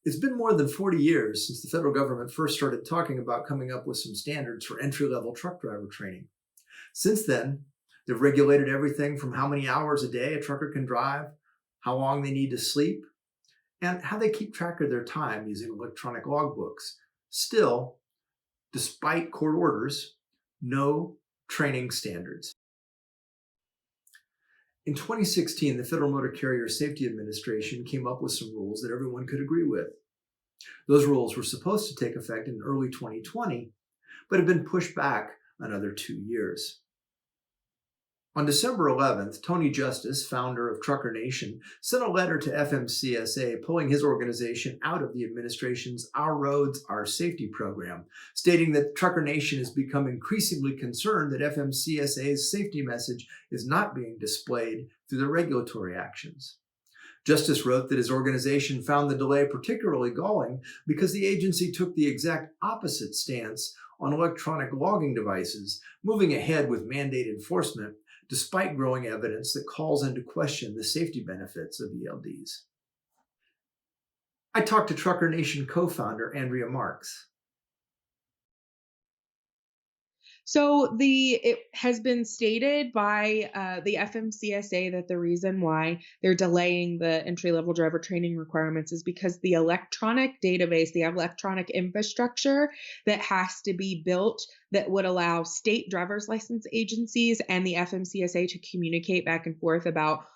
It's been more than 40 years since the federal government first started talking about coming up with some standards for entry-level truck driver training. Since then, they've regulated everything from how many hours a day a trucker can drive, how long they need to sleep, and how they keep track of their time using electronic logbooks. Still, despite court orders, no training standards. In 2016, the Federal Motor Carrier Safety Administration came up with some rules that everyone could agree with. Those rules were supposed to take effect in early 2020, but have been pushed back another 2 years. On December 11th, Tony Justice, founder of TruckerNation, sent a letter to FMCSA pulling his organization out of the administration's Our Roads, Our Safety program, stating that TruckerNation has become increasingly concerned that FMCSA's safety message is not being displayed through the regulatory actions. Justice wrote that his organization found the delay particularly galling because the agency took the exact opposite stance on electronic logging devices, moving ahead with mandate enforcement despite growing evidence that calls into question the safety benefits of ELDs. I talked to TruckerNation co-founder Andrea Marks. So it has been stated by the FMCSA that the reason why they're delaying the entry-level driver training requirements is because the electronic database, the electronic infrastructure that has to be built that would allow state driver's license agencies and the FMCSA to communicate back and forth about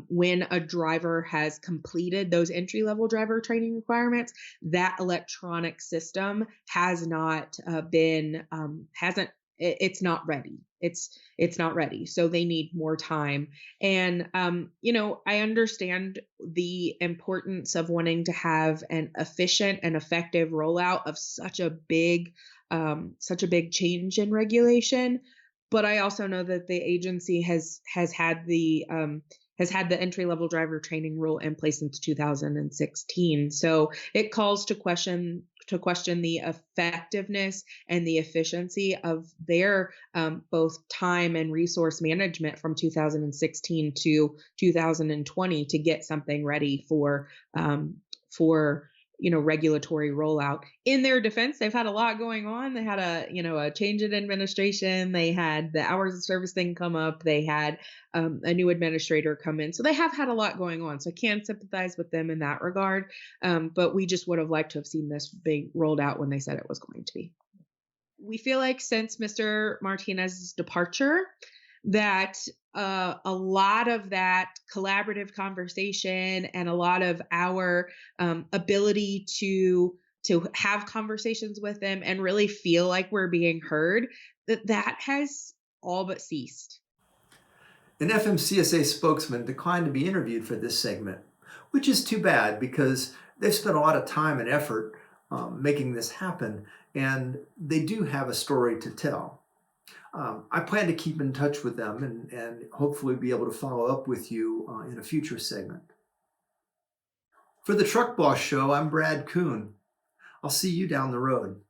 when a driver has completed those entry-level driver training requirements, that electronic system has not it's not ready. It's not ready. So they need more time. And, I understand the importance of wanting to have an efficient and effective rollout of such a big change in regulation. But I also know that the agency has had the entry-level driver training rule in place since 2016. So it calls to question the effectiveness and the efficiency of their both time and resource management from 2016 to 2020 to get something ready for regulatory rollout. In their defense, they've had a lot going on. They had a change in administration. They had the hours of service thing come up. They had a new administrator come in. So they have had a lot going on. So I can sympathize with them in that regard. But we just would have liked to have seen this being rolled out when they said it was going to be. We feel like since Mr. Martinez's departure, that a lot of that collaborative conversation and a lot of our ability to have conversations with them and really feel like we're being heard, that has all but ceased. An FMCSA spokesman declined to be interviewed for this segment, which is too bad because they've spent a lot of time and effort making this happen, and they do have a story to tell. I plan to keep in touch with them and hopefully be able to follow up with you in a future segment. For the Truck Boss Show, I'm Brad Kuhn. I'll see you down the road.